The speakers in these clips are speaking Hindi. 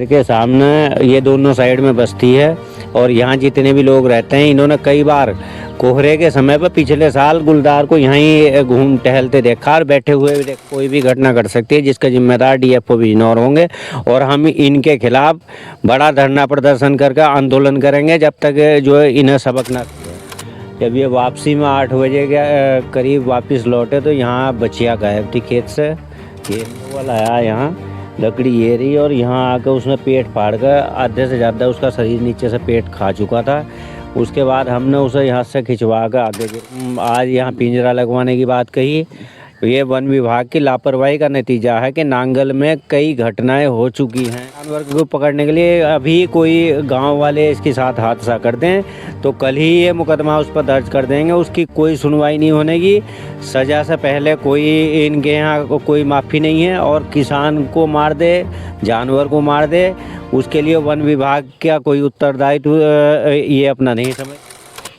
के सामने ये दोनों साइड में बस्ती है और यहाँ जितने भी लोग रहते हैं, इन्होंने कई बार कोहरे के समय पर पिछले साल गुलदार को यहीं घूम टहलते देखा और बैठे हुए भी कोई भी घटना घट सकती है जिसका जिम्मेदार डीएफओ बिजनौर होंगे। और हम इनके खिलाफ बड़ा धरना प्रदर्शन करके आंदोलन करेंगे जब तक जो है इन्हें सबक ना। जब ये वापसी में 8 बजे के करीब वापस लौटे तो यहाँ बचिया गायब थी खेत से। ये वाला आया यहाँ लकड़ी ये रही और यहाँ आकर उसने पेट फाड़ कर आधे से ज़्यादा उसका शरीर नीचे से पेट खा चुका था। उसके बाद हमने उसे यहाँ से खिंचवा कर आगे आज यहाँ पिंजरा लगवाने की बात कही। ये वन विभाग की लापरवाही का नतीजा है कि नांगल में कई घटनाएं हो चुकी हैं। जानवर को पकड़ने के लिए अभी कोई गांव वाले इसके साथ हादसा कर दें तो कल ही ये मुकदमा उस पर दर्ज कर देंगे। उसकी कोई सुनवाई नहीं होने की। सज़ा से पहले कोई इनके यहाँ कोई माफ़ी नहीं है और किसान को मार दे, जानवर को मार दे, उसके लिए वन विभाग का कोई उत्तरदायित्व ये अपना नहीं समझ।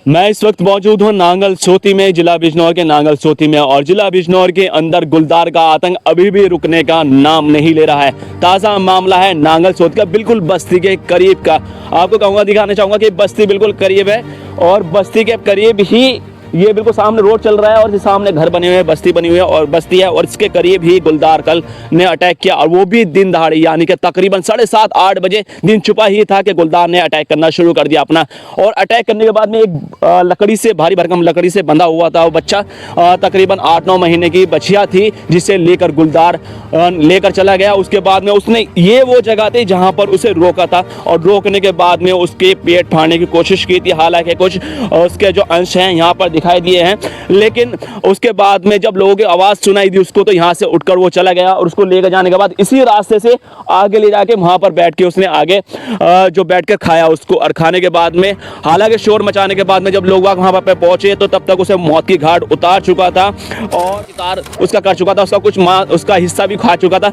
मैं इस वक्त मौजूद हूँ नांगल सोती में, जिला बिजनौर के नांगल सोती में, और जिला बिजनौर के अंदर गुलदार का आतंक अभी भी रुकने का नाम नहीं ले रहा है। ताज़ा मामला है नांगल सोती का, बिल्कुल बस्ती के करीब का। आपको कहूँगा, दिखाना चाहूँगा कि बस्ती बिल्कुल करीब है और बस्ती के करीब ही ये बिल्कुल सामने रोड चल रहा है और सामने घर बने हुए हैं, बस्ती बनी हुई है और बस्ती है और इसके करीब ही गुलदार कल ने अटैक किया और वो भी दिन दहाड़े, यानी कि तकरीबन 7:30-8 बजे। दिन छुपा ही था कि गुलदार ने अटैक करना शुरू कर दिया अपना। और अटैक करने के बाद में एक लकड़ी से, भारी भरकम लकड़ी से बंधा हुआ था वो बच्चा, तकरीबन 8-9 महीने की बछिया थी, जिसे लेकर गुलदार लेकर चला गया। उसके बाद में उसने ये वो जगह थी जहाँ पर उसे रोका था और रोकने के बाद में उसके पेट फाड़ने की कोशिश की थी। हालांकि कुछ उसके जो अंश हैं यहाँ पर दिखाई दिए हैं, लेकिन उसके बाद में जब लोगों की आवाज़ सुनाई दी उसको तो यहाँ से उठकर वो चला गया और उसको लेकर जाने के बाद इसी रास्ते से आगे ले जाके वहाँ पर बैठ के उसने आगे जो बैठ कर खाया उसको। और खाने के बाद में हालांकि शोर मचाने के बाद में जब लोग वहाँ पर पहुँचे तो तब तक उसे मौत की घाट उतार चुका था और शिकार उसका कर चुका था, उसका कुछ उसका हिस्सा भी खा चुका था।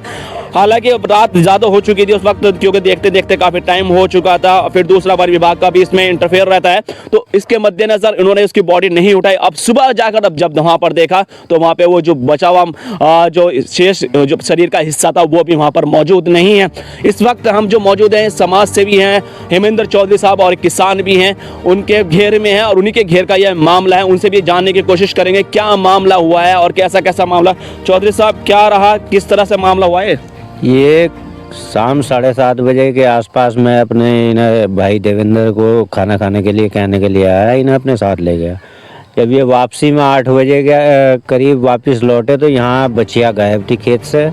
हालांकि रात ज़्यादा हो चुकी थी उस वक्त, क्योंकि देखते देखते काफ़ी टाइम हो चुका था। फिर दूसरा वन विभाग का भी इसमें इंटरफेयर रहता है, तो इसके मद्देनज़र इन्होंने उसकी बॉडी नहीं उठाई। अब सुबह जाकर अब जब वहाँ पर देखा तो वहाँ पे वो जो बचा हुआ जो शेष जो शरीर का हिस्सा था वो भी वहाँ पर मौजूद नहीं है। इस वक्त हम जो मौजूद हैं समाज सेवी हैं हेमेंद्र चौधरी साहब और किसान भी हैं, उनके घेर में हैं और उन्हीं के घेर का यह मामला है। उनसे भी जानने की कोशिश करेंगे क्या मामला हुआ है और कैसा कैसा मामला। चौधरी साहब, क्या रहा, किस तरह से मामला हुआ है? ये शाम 7:30 बजे के आसपास मैं अपने इन्हें भाई देवेंद्र को खाना खाने के लिए कहने के लिए आया, इन्हें अपने साथ ले गया। जब ये वापसी में 8 बजे के करीब वापस लौटे तो यहाँ बचिया गायब थी खेत से,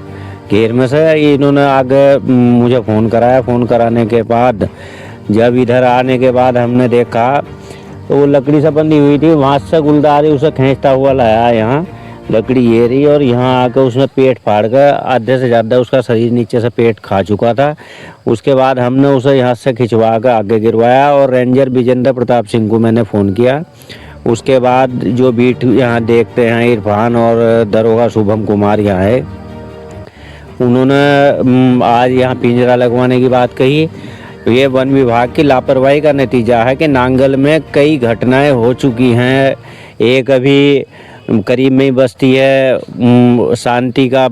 घेर में से। इन्होंने आगे मुझे फ़ोन कराया। फ़ोन कराने के बाद जब इधर आने के बाद हमने देखा तो वो लकड़ी से बंधी हुई थी, वहाँ से गुलदार उसे खींचता हुआ लाया यहाँ, लकड़ी ये रही और यहाँ आकर उसने पेट फाड़ कर आधे से ज़्यादा उसका शरीर नीचे से पेट खा चुका था। उसके बाद हमने उसे यहाँ से खिंचवा कर आगे गिरवाया और रेंजर विजेंद्र प्रताप सिंह को मैंने फ़ोन किया। उसके बाद जो बीट यहाँ देखते हैं इरफान और दरोगा शुभम कुमार यहाँ है, उन्होंने आज यहाँ पिंजरा लगवाने की बात कही। ये वन विभाग की लापरवाही का नतीजा है कि नांगल में कई घटनाएं हो चुकी हैं। एक अभी करीब में ही बस्ती है, शांति का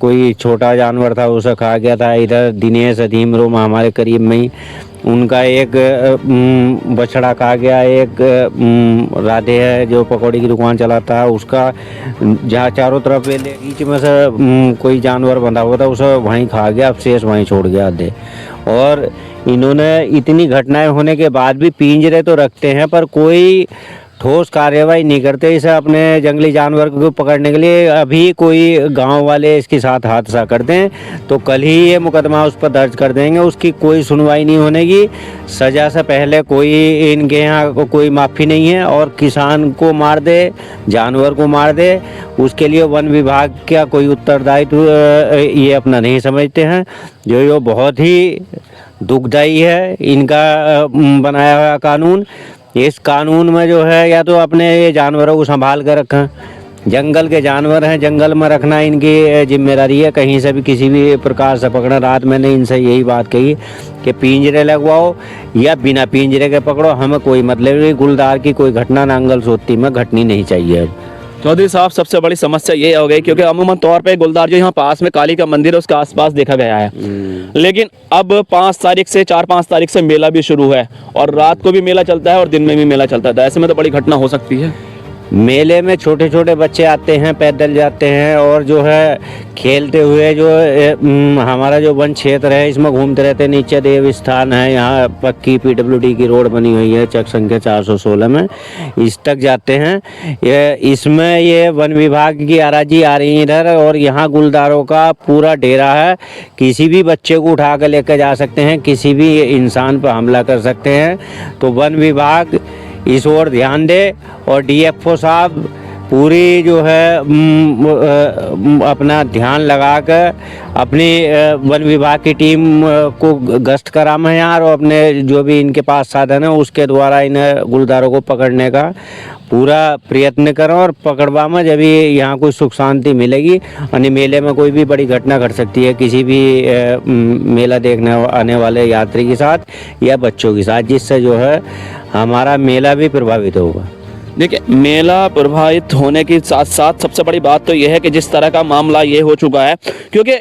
कोई छोटा जानवर था उसे खा गया था। इधर दिनेश अधीम रोमा हमारे करीब में ही, उनका एक बछड़ा खा गया। एक राधे है जो पकौड़ी की दुकान चलाता है, उसका जहाँ चारों तरफ बीच में से कोई जानवर बंधा हुआ था उसे वहीं खा गया, अब शेष वहीं छोड़ गया आधे। और इन्होंने इतनी घटनाएं होने के बाद भी पिंजरे तो रखते हैं पर कोई ठोस कार्रवाई नहीं करते इसे अपने जंगली जानवर को पकड़ने के लिए। अभी कोई गांव वाले इसके साथ हादसा कर दें तो कल ही ये मुकदमा उस पर दर्ज कर देंगे। उसकी कोई सुनवाई नहीं होने की। सज़ा से पहले कोई इनके यहाँ कोई माफ़ी नहीं है और किसान को मार दे, जानवर को मार दे, उसके लिए वन विभाग का कोई उत्तरदायित्व ये अपना नहीं समझते हैं। जो ये बहुत ही दुखदायी है इनका बनाया हुआ कानून। इस कानून में जो है या तो अपने ये जानवरों को संभाल कर रखें, जंगल के जानवर हैं, जंगल में रखना इनकी जिम्मेदारी है। कहीं से भी किसी भी प्रकार से पकड़ना। रात मैंने इनसे यही बात कही कि पिंजरे लगवाओ या बिना पिंजरे के पकड़ो, हमें कोई मतलब नहीं। गुलदार की कोई घटना नांगल सोती में घटनी नहीं चाहिए। अब चौधरी साहब, सबसे बड़ी समस्या ये हो गई क्योंकि अमूमन तौर पे गुलदार जो यहाँ पास में काली का मंदिर है उसके आसपास देखा गया है, लेकिन अब 4-5 तारीख से मेला भी शुरू है और रात को भी मेला चलता है और दिन में भी मेला चलता है, तो ऐसे में तो बड़ी घटना हो सकती है। मेले में छोटे छोटे बच्चे आते हैं, पैदल जाते हैं और जो है खेलते हुए जो हमारा जो वन क्षेत्र है इसमें घूमते रहते हैं। नीचे देव स्थान है, यहाँ पक्की PWD की रोड बनी हुई है चक संख्या 416 में, इस तक जाते हैं। ये वन विभाग की आराजी आ रही है इधर, और यहाँ गुलदारों का पूरा डेरा है। किसी भी बच्चे को उठा कर लेकर जा सकते हैं, किसी भी इंसान पर हमला कर सकते हैं। तो वन विभाग इस ओर ध्यान दे और DFO साहब पूरी जो है अपना ध्यान लगाकर अपनी वन विभाग की टीम को गश्त कराएं यार, और अपने जो भी इनके पास साधन है उसके द्वारा इन गुलदारों को पकड़ने का पूरा प्रयत्न करें और पकड़वा में जब यहाँ कोई सुख शांति मिलेगी। यानी मेले में कोई भी बड़ी घटना घट सकती है किसी भी मेला देखने आने वाले यात्री के साथ या बच्चों के साथ, जिससे जो है हमारा मेला भी प्रभावित होगा। देखिए, मेला प्रभावित होने के साथ साथ सबसे बड़ी बात तो यह है कि जिस तरह का मामला ये हो चुका है, क्योंकि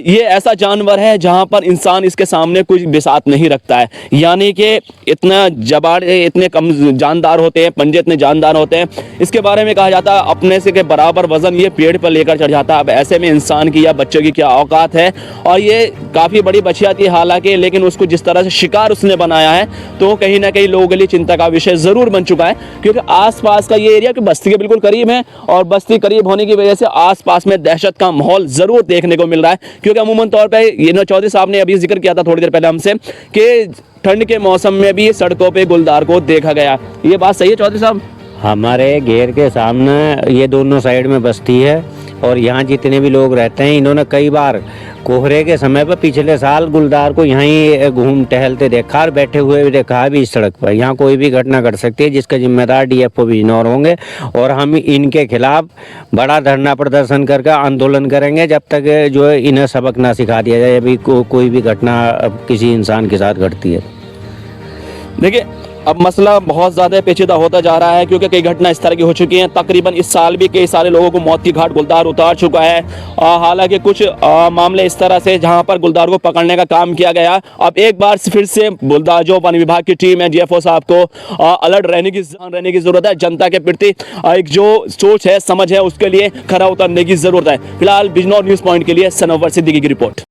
ये ऐसा जानवर है जहां पर इंसान इसके सामने कुछ बिसात नहीं रखता है, यानी कि इतना जबाड़े इतने कम जानदार होते हैं, पंजे इतने जानदार होते हैं, इसके बारे में कहा जाता है अपने से के बराबर वजन ये पेड़ पर लेकर चढ़ जाता है। अब ऐसे में इंसान की या बच्चों की क्या औकात है, और ये काफ़ी बड़ी बछिया थी हालांकि, लेकिन उसको जिस तरह से शिकार उसने बनाया है तो कहीं ना कहीं लोगों के लिए चिंता का विषय ज़रूर बन चुका है, क्योंकि आसपास का ये एरिया कि बस्ती के बिल्कुल करीब है और बस्ती करीब होने की वजह से आसपास में दहशत का माहौल जरूर देखने को मिल रहा है। क्योंकि अमूमन तौर पे ये चौधरी साहब ने अभी जिक्र किया था थोड़ी देर पहले हमसे कि ठंड के मौसम में भी सड़कों पे गुलदार को देखा गया, ये बात सही है चौधरी साहब? हमारे घेर के सामने ये दोनों साइड में बस्ती है और यहाँ जितने भी लोग रहते हैं इन्होंने कई बार कोहरे के समय पर पिछले साल गुलदार को यहीं घूम टहलते देखा और बैठे हुए भी देखा है भी इस सड़क पर। यहाँ कोई भी घटना घट सकती है जिसका जिम्मेदार DFO बिजनौर होंगे, और हम इनके खिलाफ बड़ा धरना प्रदर्शन करके आंदोलन करेंगे जब तक जो है इन्हें सबक ना सिखा दिया जाए अभी कोई भी घटना किसी इंसान के साथ घटती है। देखिए, अब मसला बहुत ज़्यादा पेचीदा होता जा रहा है क्योंकि कई घटना इस तरह की हो चुकी हैं। तकरीबन इस साल भी कई सारे लोगों को मौत की घाट गुलदार उतार चुका है। हालांकि कुछ मामले इस तरह से जहां पर गुलदार को पकड़ने का काम किया गया। अब एक बार फिर से गुलदार जो वन विभाग की टीम है, DFO साहब को अलर्ट रहने की ज़रूरत है। जनता के प्रति एक जो सोच है, समझ है, उसके लिए खरा उतरने की ज़रूरत है। फिलहाल बिजनौर न्यूज़ पॉइंट के लिए सनवर सिद्दीकी की रिपोर्ट।